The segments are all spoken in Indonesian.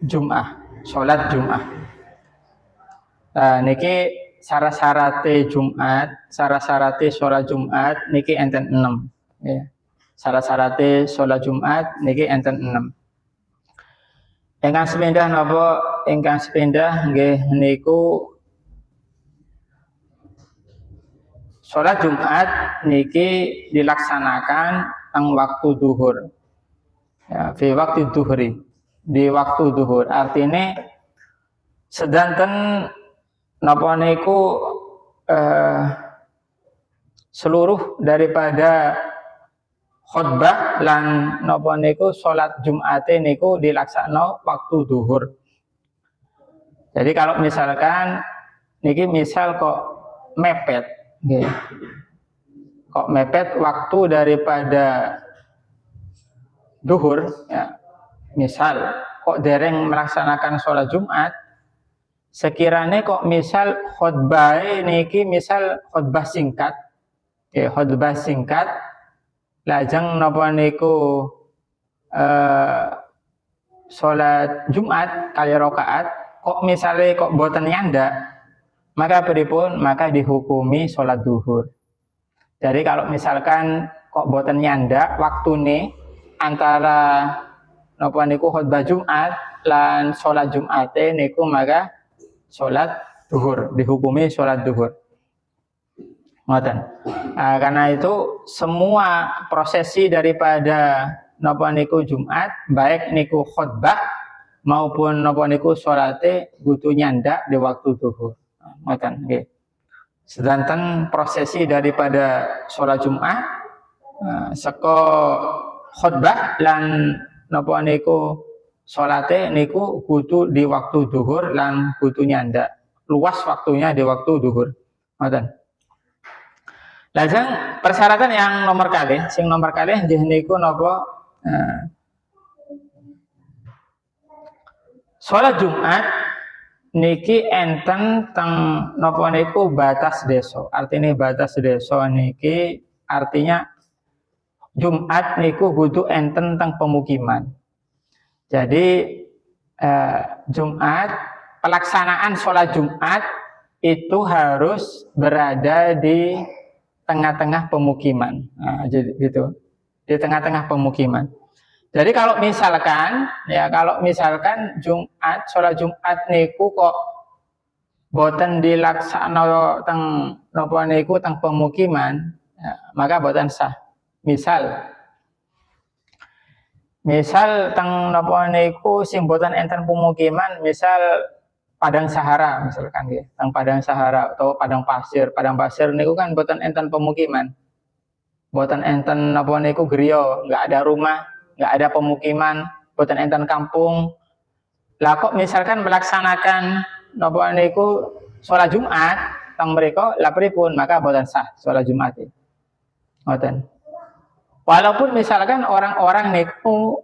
Jum'ah, sholat Jum'ah. Niki syarat-syarate Jumat, syarat-syarate sholat Jumat niki enten 6. Ya. Syarat-syarate sholat Jumat niki enten 6. Ingkang sepindah napa? Ingkang sepindah nggih niku sholat Jumat niki dilaksanakan teng waktu duhur. Ya, di waktu duhuri. Di waktu duhur. Artinya sedanten napa niku seluruh daripada khutbah lan napa niku salat Jumate niku dilaksana waktu duhur. Jadi kalau misalkan niki misal kok mepet nggih. Kok mepet waktu daripada duhur ya. Misal kok dereng melaksanakan sholat Jumat, sekiranya kok misal khutbah niki misal khutbah singkat, ya khutbah singkat, lajeng napa niku sholat Jumat kali rakaat, kok misalnya kok boten nyanda, maka pripun? Maka dihukumi sholat duhur. Jadi kalau misalkan kok boten nyanda waktune antara napa niku khutbah Jumat lan sholat Jumate niku maka sholat duhur, dihukumi sholat duhur. Ngoten. Karena itu semua prosesi daripada napa niku Jumat, baik niku khutbah maupun napa niku sholate kudu nyandak di waktu duhur. Ngoten nggih. Sedanten prosesi daripada sholat Jumat saka khutbah lan napa niku sholate niku kudu di waktu duhur lan kudu nyandak. Luas waktunya di waktu duhur. Ngoten. Lajeng persyaratan yang nomor kalih, sing nomor kalih nggih niku napa sholat Jumat niki enten teng napa niku batas desa. Artinya batas desa niki artinya Jumat niku kudu enten teng pemukiman. Jadi Jumat, pelaksanaan sholat Jumat itu harus berada di tengah-tengah pemukiman. Nah, jadi gitu. Di tengah-tengah pemukiman. Jadi kalau misalkan Jumat, sholat Jumat niku kok boten dilaksana teng napa niku teng pemukiman, ya, maka boten sah. Misal teng napa niku sing boten enten pemukiman, misal Padang Sahara misalkan nggih, teng Padang Sahara atau Padang Pasir. Padang Pasir niku kan boten enten pemukiman. Boten enten napa niku griya, enggak ada rumah, enggak ada pemukiman, boten enten kampung. Lah kok misalkan melaksanakan napa niku sholat Jumat teng mriko, lah pripun? Maka boten sah sholat Jumat iki. Ngoten. Walaupun misalkan orang-orang niku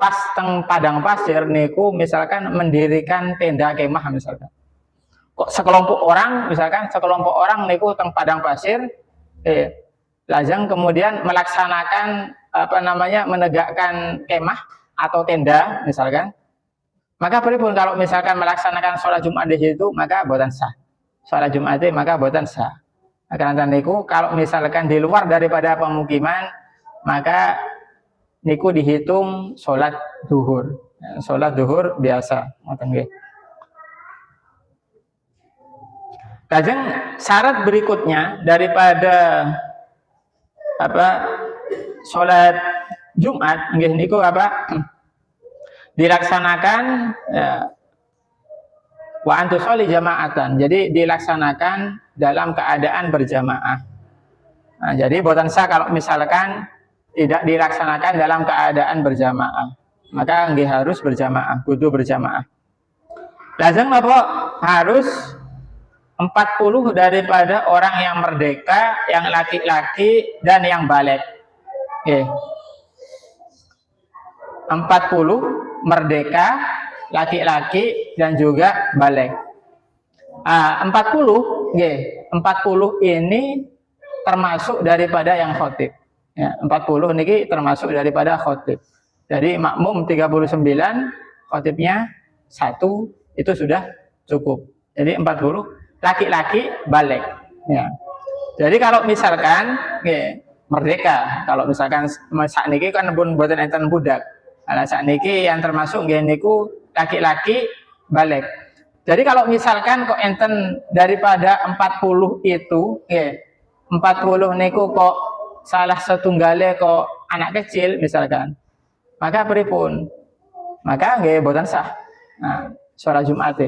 pas teng Padang Pasir niku misalkan mendirikan tenda kemah misalkan. Kok sekelompok orang niku teng Padang Pasir lajeng kemudian melaksanakan menegakkan kemah atau tenda misalkan. Maka pripun kalau misalkan melaksanakan sholat Jumat di situ, maka boten sah. Sholat Jumat maka boten sah. Karena niku kalau misalkan di luar daripada pemukiman, maka niku dihitung sholat duhur. Sholat duhur biasa. Lajeng syarat berikutnya daripada sholat Jumat nggih niku dilaksanakan wa antusoli jamaatan. Jadi dilaksanakan dalam keadaan berjamaah. Nah, jadi boten sah kalau misalkan tidak dilaksanakan dalam keadaan berjamaah, maka nggih harus berjamaah, kudu berjamaah. Lajeng napa? Harus 40 daripada orang yang merdeka, yang laki-laki dan yang balik. Nggih. 40 merdeka, laki-laki dan juga balik. 40 nggih, 40 ini termasuk daripada yang khotib. Ya, 40 niki termasuk daripada khotib. Jadi makmum 39, khotibnya 1 itu sudah cukup. Jadi 40 laki-laki balik. Ya. Jadi kalau misalkan merdeka, kalau misalkan sakniki kan pun boten enten budak. Nah, sakniki yang termasuk nggih niku laki-laki balik. Jadi kalau misalkan kok enten daripada 40 itu, 40 niku kok salah setunggalnya kok anak kecil misalkan, maka pripun? Maka nggih boten sah. Nah, sholat Jumat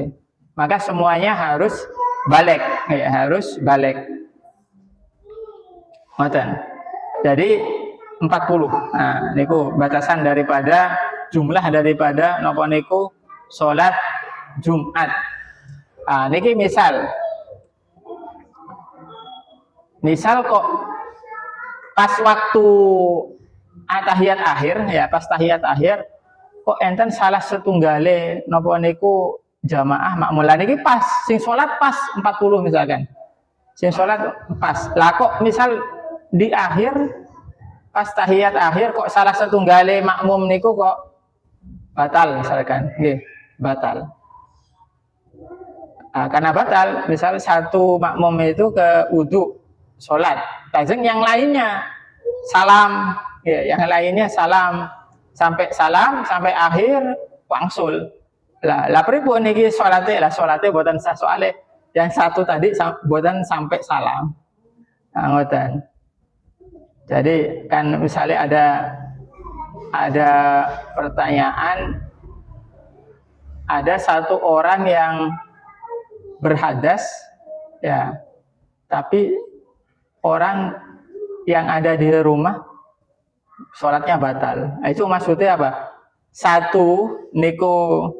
maka semuanya harus balik, harus balik. Ngoten. Jadi 40. Nah, niku batasan daripada jumlah daripada napa niku sholat Jumat. Niki misal kok pas waktu tahiyat akhir, pas tahiyat akhir kok enten salah setunggale napa niku jamaah makmum. Lah niki pas sing sholat pas 40 misalkan. Sing sholat pas. Lah kok misal di akhir pas tahiyat akhir kok salah setunggale makmum niku kok batal misalkan, batal. Karena batal, misal satu makmum itu ke wudhu sholat, lajeng yang lainnya salam, yang lainnya salam sampai akhir wangsul. Lah pripun niki salate boten sah soalnya yang satu tadi boten sampai salam. Ngoten. Jadi kan misalnya ada pertanyaan, ada satu orang yang berhadas, tapi orang yang ada di rumah sholatnya batal. Itu maksudnya apa? Satu niku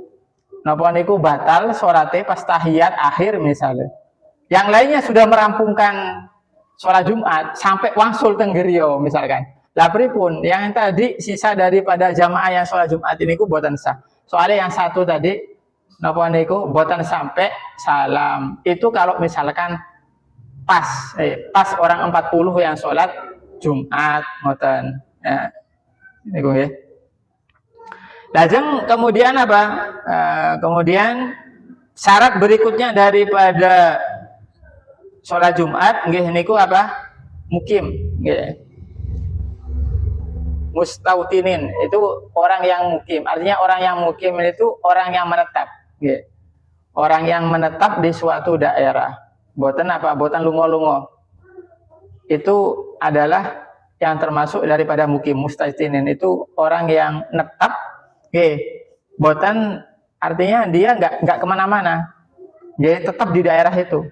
batal sholatnya pas tahiyat akhir misalnya. Yang lainnya sudah merampungkan sholat Jumat sampai wangsul tenggeriyo misalkan. Lah pripun? Yang tadi sisa daripada jamaah yang sholat Jumat ini ku boten sah. Soalnya yang satu tadi napa niku boten sampai salam. Itu kalau misalkan pas orang 40 yang sholat Jumat ngoten. Niku nggih. Lajeng kemudian apa? Kemudian syarat berikutnya daripada sholat Jumat nggih niku apa? Mukim nggih. Mustautinin itu orang yang mukim. Artinya orang yang mukim itu orang yang menetap. Orang yang menetap di suatu daerah. Boten lungo-lungo. Itu adalah yang termasuk daripada mukim. Mustautinin itu orang yang netap. Boten artinya dia nggak kemana-mana. Dia tetap di daerah itu.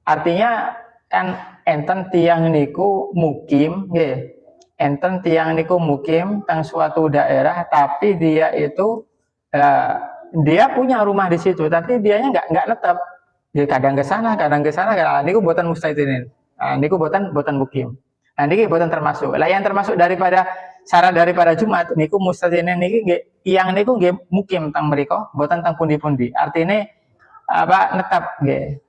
Artinya kan enten tiang niku mukim, enten tiang niku mukim teng suatu daerah, tapi dia itu dia punya rumah di situ, tapi dianya nggak netap. Dia kadang ke sana, kadang niku boten mustaitinin. Niku boten mukim. Niki boten termasuk. Lah yang termasuk daripada syarat daripada Jumat niku mustaitinin niki yang niku nggih mukim teng mriku, boten teng pundi-pundi. Artine apa netap nggih.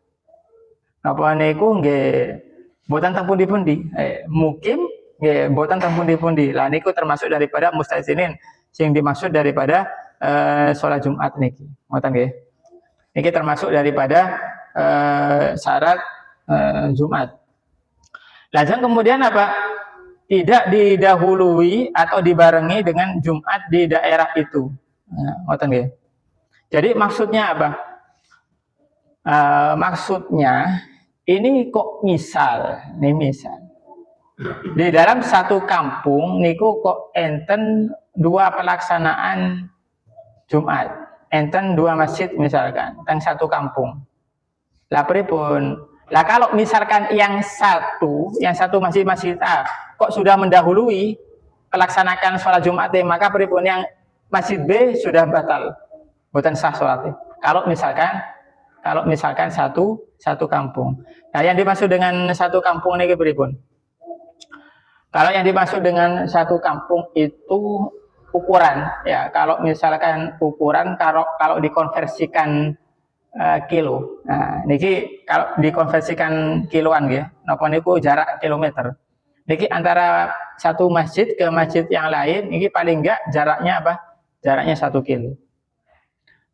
Napa niku nggih boten teng pundi-pundi. Mukim nggih boten teng pundi-pundi. Lah niku termasuk daripada mustaitinin sing dimaksud daripada sholat Jumat niki. Ngoten nggih. Niki termasuk daripada syarat Jumat. Lajeng kemudian apa? Tidak didahului atau dibarengi dengan Jumat di daerah itu. Ngoten nggih. Jadi maksudnya apa? Maksudnya ini kok misal di dalam satu kampung niku kok enten dua pelaksanaan Jumat, enten dua masjid misalkan teng satu kampung. Lah pripun? Lah kalau misalkan yang satu masjid A kok sudah mendahului melaksanakan sholat Jumat, maka pripun yang masjid B sudah batal, boten sah sholatnya. Kalau misalkan satu kampung. Nah, yang dimaksud dengan satu kampung ini pripun? Kalau yang dimaksud dengan satu kampung itu ukuran, ya. Kalau misalkan ukuran, kalau dikonversikan kilo. Nah, niki kalau dikonversikan kiloan ya, napa niku jarak kilometer. Niki antara satu masjid ke masjid yang lain, ini paling enggak jaraknya apa? jaraknya 1 kilo.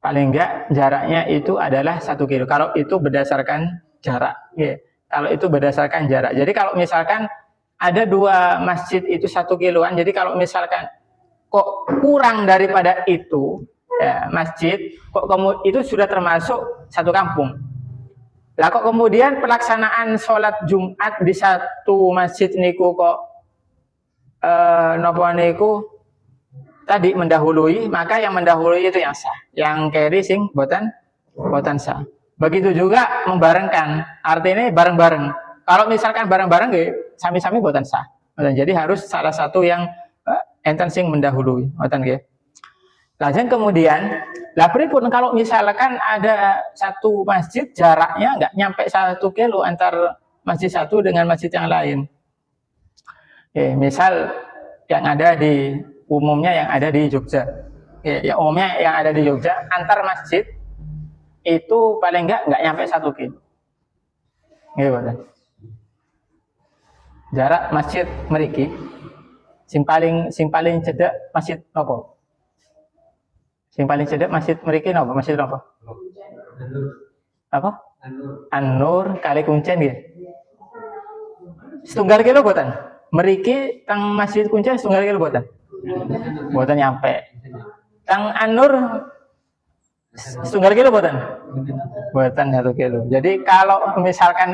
Paling enggak jaraknya itu adalah 1 kilo. Kalau itu berdasarkan jarak. Ya. Kalau itu berdasarkan jarak. Jadi kalau misalkan ada 2 masjid itu 1 kiloan, jadi kalau misalkan kok kurang daripada itu, ya, masjid, kok itu sudah termasuk satu kampung. Lah kok kemudian pelaksanaan sholat Jumat di satu masjid niku kok napa niku tadi mendahului, maka yang mendahului itu yang sah. Yang keri sing boten sah. Begitu juga membarengkan, artinya bareng-bareng. Kalau misalkan bareng-bareng nggih sami-sami boten sah. Jadi harus salah satu yang enten sing mendahului, ngoten nggih. Lajeng kemudian, lah pripun kalau misalkan ada satu masjid jaraknya nggak nyampe 1 kilo antar masjid satu dengan masjid yang lain. Misal yang ada di umumnya yang ada di Jogja. Ya umumnya yang ada di Jogja antar masjid itu paling nggak nyampe 1 kilo. Gitu, jarak masjid mriki sing paling cedek masjid nopo? Sing paling cedek masjid mriki nopo? Masjid nopo? Apa? An-Nur kali Kuncen nggih. 1 kilo boten. Mriki teng masjid Kuncen 1 kilo boten. Boten nyampe. Teng An-Nur 1 kilo boten. Boten 1 kilo. Jadi kalau misalkan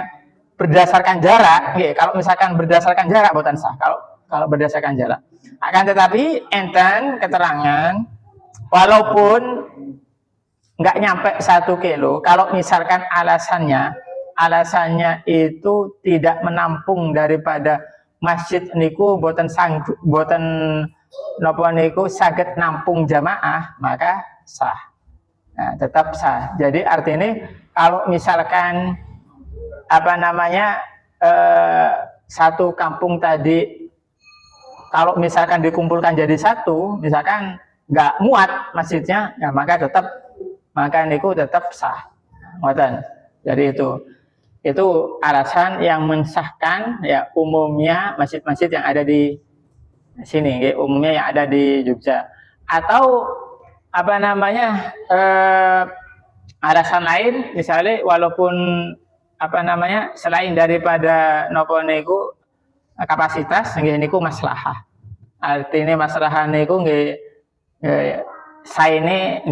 berdasarkan jarak, kalau misalkan berdasarkan jarak boten sah. Kalau berdasarkan jarak. Akan tetapi enten keterangan walaupun nggak nyampe 1 kilo, kalau misalkan alasannya itu tidak menampung daripada masjid niku boten sanggup, boten napa niku saged nampung jamaah, maka sah. Nah, tetap sah. Jadi artinya kalau misalkan satu kampung tadi kalau misalkan dikumpulkan jadi satu, misalkan nggak muat masjidnya, ya maka niku tetap sah. Ngoten. Jadi itu alasan yang mensahkan ya umumnya masjid-masjid yang ada di sini, umumnya yang ada di Jogja. Atau alasan lain misalnya walaupun selain daripada nopo niku kapasitas nggih niku maslahah. Artinya maslahah niku nggih saene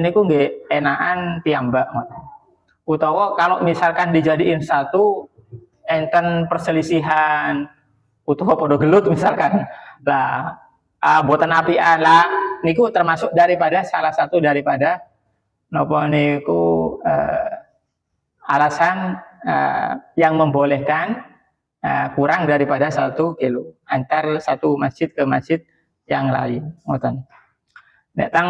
niku nggih enakan piyambak. Utawa kalau misalkan dijadiin satu enten perselisihan utawa padha gelut misalkan. Lah boten apian lah niku termasuk daripada salah satu daripada napa niku alasan yang membolehkan kurang daripada 1 kilo antar satu masjid ke masjid yang lain. Ngoten. Nek tang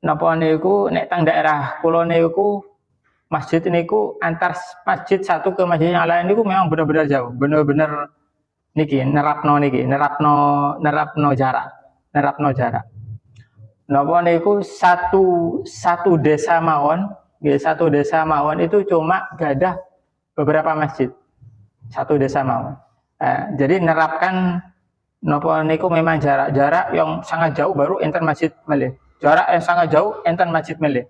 napa niku nek tang daerah kula niku masjid niku antar masjid satu ke masjid yang lain niku memang benar-benar jauh, benar-benar nerapno jarak. Napa niku satu desa mawon, satu desa mawon itu cuma gadah beberapa masjid. Satu desa mawon. Jadi nerapkan napa niku memang jarak yang sangat jauh baru enten masjid melih. Jarak yang sangat jauh enten masjid melih.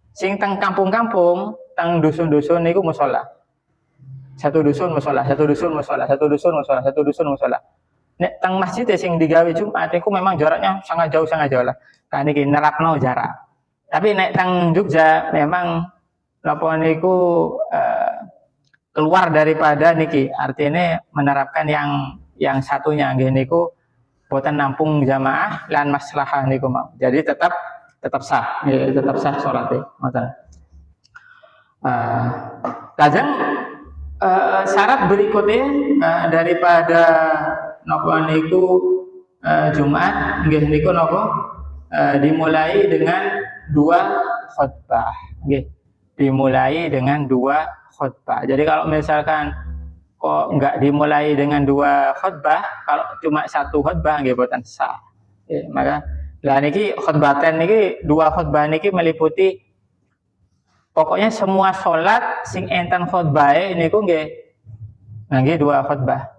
Sing teng kampung-kampung, teng dusun-dusun niku musala. Satu dusun musala. Nek teng masjid sing digawe Jumat iku memang jaraknya sangat jauh lah. Kan iki nerapno jarak. Tapi nek teng Jogja memang napa niku keluar daripada niki, artinya menerapkan yang satunya nggih niku boten nampung jamaah lan maslahah niku mau. Jadi tetap sah, tetap sah salate. Ngoten. Lajeng syarat berikutnya daripada napa niku Jumat nggih niku napa dimulai dengan 2 khutbah nggih. Dimulai dengan 2 khutbah. Jadi kalau misalkan kok nggak dimulai dengan 2 khutbah, kalau cuma 1 khutbah nggih boten sah. Maka lah niki khutbatan niki 2 khutbah niki meliputi pokoknya semua sholat sing enten khutbahe niku nggih 2 khutbah.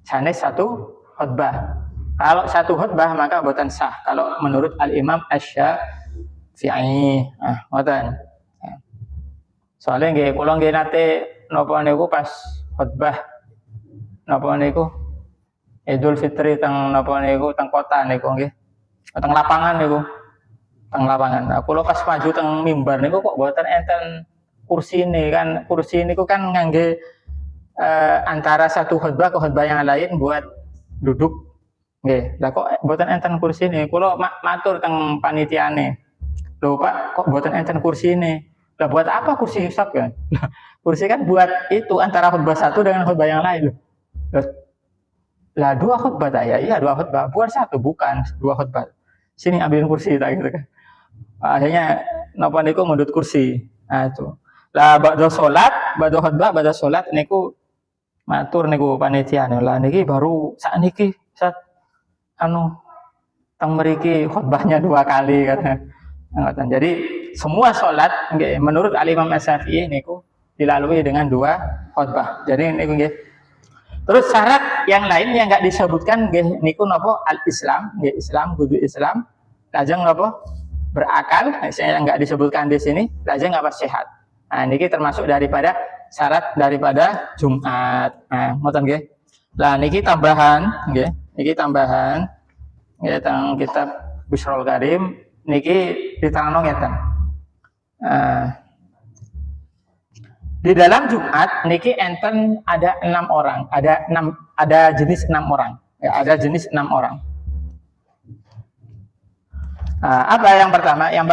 Sanes 1 khutbah. Kalau satu khutbah maka boten sah. Kalau menurut Al Imam Asy-Syafi'i, ngoten. Soalnya nggih kula nggih nate napa niku pas khutbah napa niku Idul Fitri teng napa niku teng kota niku nggih. Teng lapangan niku. Teng lapangan. Nah, kula pas maju teng mimbar niku kok boten enten kursi ini kan. Kursi niku kan ngangge antara satu khutbah ke khutbah yang lain buat duduk. Nggih. Lah kok boten enten kursi ini. Kula matur teng panitiane. Loh Pak, kok boten enten kursi ini? Lah buat apa kursi Ustaz kan? Kursi kan buat itu antara khutbah satu dengan khutbah yang lain. Lah dua khutbah tak ya? Iya dua khutbah. Buat satu bukan dua khutbah. Sini ambilin kursi tak gitu kan. Akhirnya napa niku mundut kursi. Nah itu. Lah ba'da salat, ba'da khutbah, ba'da salat niku matur niku panitia. Lah niki baru sakniki Ustaz teng mriki khutbahnya 2 kali katanya. Jadi semua sholat menurut Al Imam Asy-Syafi'i niku dilalui dengan 2 khutbah. Jadi niku nggih. Terus syarat yang lain yang enggak disebutkan nggih niku napa al-Islam, nggih Islam kudu Islam. Lajeng napa berakal, yang enggak disebutkan di sini, lajeng apa sehat. Nah niki termasuk daripada syarat daripada Jumat. Nah ngoten nggih. Lah niki tambahan nggih, niki tambahan nggih teng kitab Busyrul Karim niki diterangno ngeten. Di dalam Jumat niki enten ada 6 orang, ada jenis 6 orang. Ya, ada jenis 6 orang. Apa yang pertama? Yang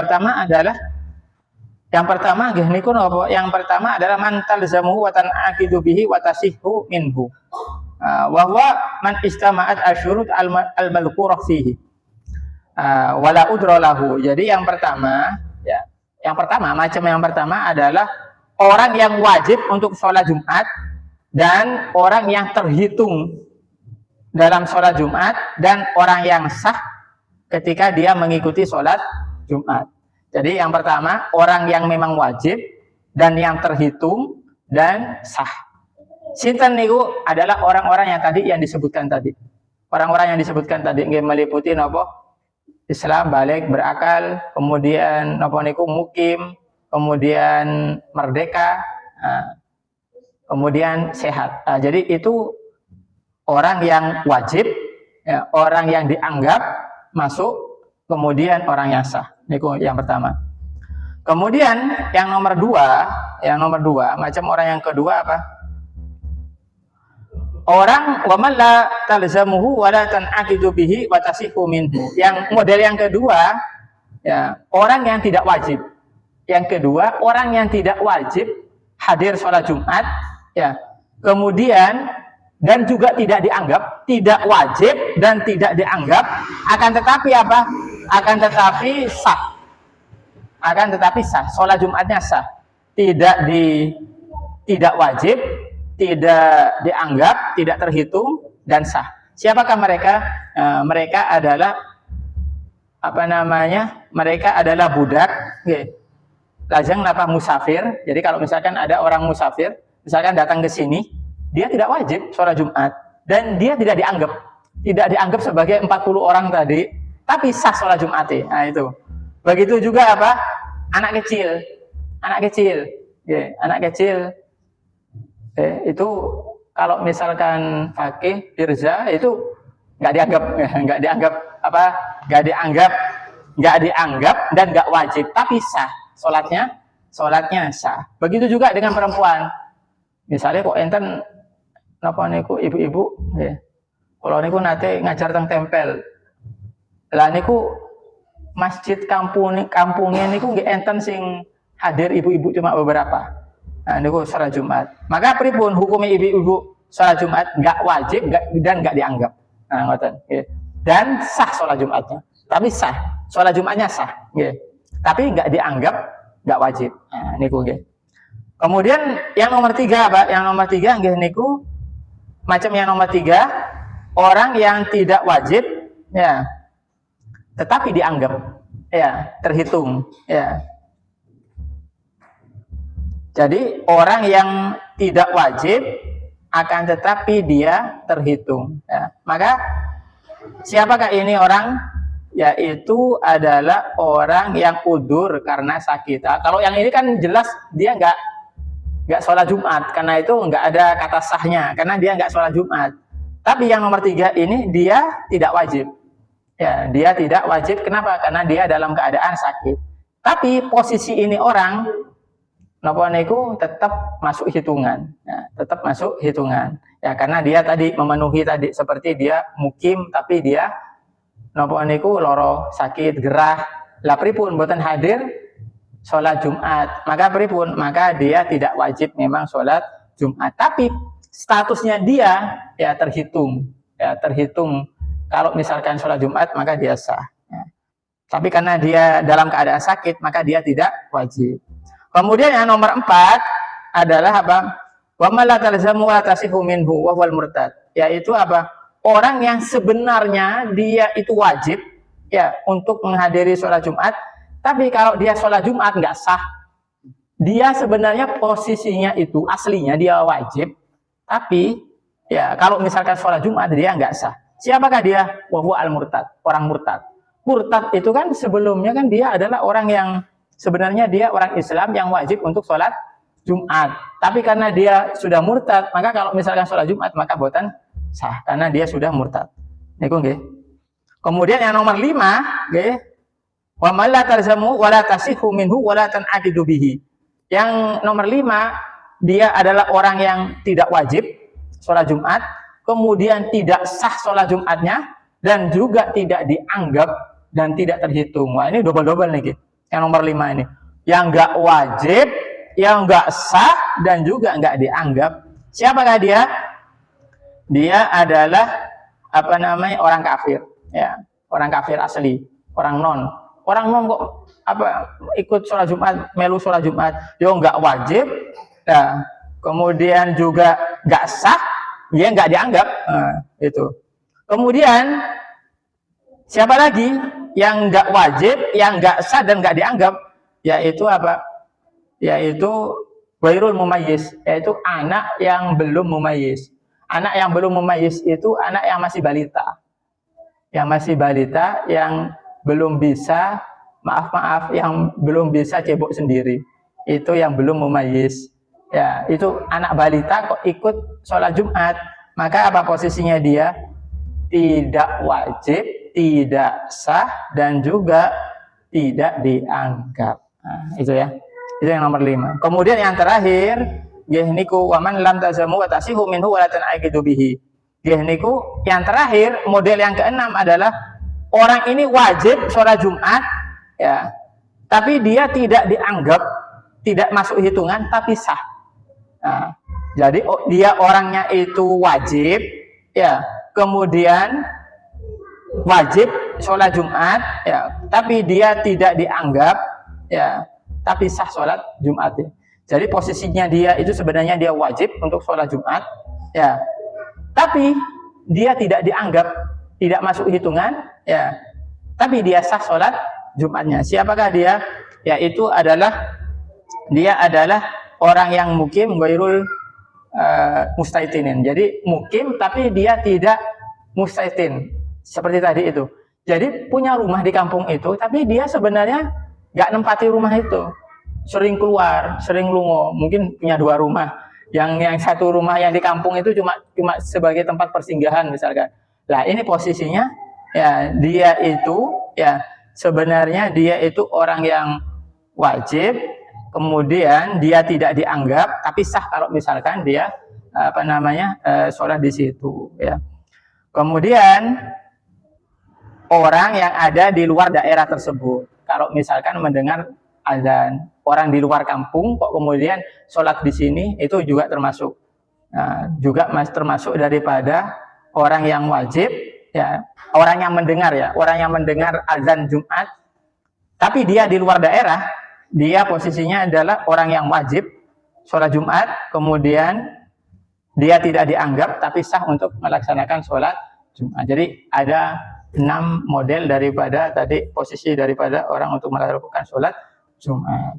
pertama nggih niku napa? Yang pertama adalah man talzamuhu wa tan'aqidu bihi wa tasihhu minhu. Wa huwa man istama'at asyurut al-madhkurah fihi. Wala udra lahu. Jadi yang pertama, ya. Macam yang pertama adalah orang yang wajib untuk sholat Jumat dan orang yang terhitung dalam sholat Jumat dan orang yang sah ketika dia mengikuti sholat Jumat. Jadi yang pertama orang yang memang wajib dan yang terhitung dan sah. Sinten niku adalah orang-orang yang tadi yang disebutkan tadi. Orang-orang yang disebutkan tadi nggih meliputi napa? Islam, balik, berakal, kemudian napa niku mukim, kemudian merdeka, kemudian sehat. Jadi itu orang yang wajib, ya, orang yang dianggap masuk, kemudian orang yang sah. Niku yang pertama. Kemudian yang nomor dua, macam orang yang kedua apa? Orang waman la talzamuhu wa la tan'aqidu bihi wa tasihhu minhu. Yang model yang kedua, ya, orang yang tidak wajib. Yang kedua, orang yang tidak wajib hadir sholat Jumat, ya. Kemudian dan juga tidak dianggap, tidak wajib dan tidak dianggap, akan tetapi apa? Akan tetapi sah. Akan tetapi sah, sholat Jumatnya sah. Tidak wajib, tidak dianggap, tidak terhitung dan sah. Siapakah mereka? Mereka adalah apa namanya? Mereka adalah budak, lajeng napa musafir. Jadi kalau misalkan ada orang musafir, misalkan datang ke sini, dia tidak wajib sholat Jumat dan dia tidak dianggap sebagai 40 orang tadi, tapi sah sholat Jumatnya. Nah itu. Begitu juga apa? Anak kecil, anak kecil. Itu kalau misalkan fakih firza itu nggak dianggap dan nggak wajib, tapi sah sholatnya sah. Begitu juga dengan perempuan. Misalnya kok enten napa niku ibu-ibu, kalau niku nate ngajar teng tempel, lah niku masjid kampungnya niku nggih enten sing hadir ibu-ibu cuma beberapa. Nah, niku sholat Jumat. Maka pripun hukumnya ibu-ibu sholat Jumat? Nggak wajib dan nggak dianggap. Nah, ngoten. Dan sah sholat Jumatnya. Tapi sah. Sholat Jumatnya sah. Tapi nggak dianggap, nggak wajib. Nah, niku nggih. Kemudian yang nomor 3 apa? Yang nomor 3 nggih niku macam yang nomor 3 orang yang tidak wajib, ya, tetapi dianggap, ya, terhitung, ya. Jadi orang yang tidak wajib akan tetapi dia terhitung. Ya. Maka Siapakah ini orang? Yaitu adalah orang yang udur karena sakit. Nah, kalau yang ini kan jelas dia nggak sholat Jumat, karena itu nggak ada kata sahnya, karena dia nggak sholat Jumat. Tapi yang nomor 3 ini dia tidak wajib. Ya, dia tidak wajib. Kenapa? Karena dia dalam keadaan sakit. Tapi posisi ini orang, napa niku tetap masuk hitungan. Ya, tetap masuk hitungan. Ya, karena dia tadi memenuhi tadi seperti dia mukim, tapi dia napa niku loro sakit gerah lah pripun boten hadir sholat Jumat, maka pripun, maka dia tidak wajib memang sholat Jumat, tapi statusnya dia ya terhitung kalau misalkan sholat Jumat maka dia sah ya. Tapi karena dia dalam keadaan sakit maka dia tidak wajib. Kemudian yang nomor 4 adalah apa? Wa ma la talzamu wa tasihu minhu wa huwal murtad, yaitu apa? Orang yang sebenarnya dia itu wajib ya untuk menghadiri sholat Jumat, tapi kalau dia sholat Jumat nggak sah. Dia sebenarnya posisinya itu aslinya dia wajib, tapi ya kalau misalkan sholat Jumat dia nggak sah. Siapakah dia? Wahu al-murtad, orang murtad. Murtad itu kan sebelumnya kan dia adalah orang yang sebenarnya dia orang Islam yang wajib untuk sholat Jumat. Tapi karena dia sudah murtad, maka kalau misalkan sholat Jumat maka boten sah karena dia sudah murtad. Niku nggih. Kemudian yang nomor 5 nggih, wa man la talzamu wa la tasihu minhu wa la tanaqidu bihi. Yang nomor 5 dia adalah orang yang tidak wajib sholat Jumat, kemudian tidak sah sholat Jumatnya dan juga tidak dianggap dan tidak terhitung. Wah, ini double-double nih, yang nomor 5 ini. Yang enggak wajib, yang enggak sah dan juga enggak dianggap. Siapakah dia? Dia adalah apa namanya? Orang kafir, ya. Orang kafir asli, orang non kok apa ikut sholat Jumat, melu sholat Jumat, yo nggak wajib, nah, kemudian juga nggak sah, dia nggak dianggap, nah, itu. Kemudian siapa lagi yang nggak wajib, yang nggak sah dan nggak dianggap, yaitu apa? Yaitu ghairul mumayyiz, yaitu anak yang belum mumayyiz. Anak yang belum mumayyiz itu anak yang masih balita. Yang masih balita, yang belum bisa, yang belum bisa cebok sendiri. Itu yang belum mumayyiz. Ya, itu anak balita kok ikut sholat Jumat, maka apa posisinya dia? Tidak wajib, tidak sah, dan juga tidak dianggap. Nah, itu ya. Itu yang nomor 5. Kemudian yang terakhir, yahniku waman lam tazamu wa tasihu minhu wa la tanaqidu bihi. Yahniku yang terakhir, model yang keenam adalah orang ini wajib sholat Jumat ya, tapi dia tidak dianggap, tidak masuk hitungan, tapi sah. Nah, jadi dia orangnya itu wajib ya, kemudian wajib sholat Jumat ya, tapi dia tidak dianggap ya, tapi sah sholat Jumat ya. Jadi posisinya dia itu sebenarnya dia wajib untuk sholat Jumat ya, tapi dia tidak dianggap, tidak masuk hitungan ya, tapi dia sah sholat Jumatnya. Siapakah dia? Yaitu adalah dia adalah orang yang mukim ghairul mustaitinin. Jadi mukim tapi dia tidak mustaitin seperti tadi itu. Jadi punya rumah di kampung itu, tapi dia sebenarnya nggak nempati rumah itu. Sering keluar, sering lungo, mungkin punya 2 rumah. Yang satu rumah yang di kampung itu cuma sebagai tempat persinggahan misalkan. Nah, ini posisinya ya, dia itu ya sebenarnya dia itu orang yang wajib, kemudian dia tidak dianggap, tapi sah kalau misalkan dia apa namanya sholat di situ ya. Kemudian orang yang ada di luar daerah tersebut, kalau misalkan mendengar azan, orang di luar kampung kok kemudian sholat di sini, itu juga termasuk, juga termasuk daripada orang yang wajib ya, orang yang mendengar ya, orang yang mendengar azan Jumat, tapi dia di luar daerah, dia posisinya adalah orang yang wajib sholat Jumat, kemudian dia tidak dianggap tapi sah untuk melaksanakan sholat Jumat. Jadi ada 6 model daripada tadi posisi daripada orang untuk melakukan sholat Jumat.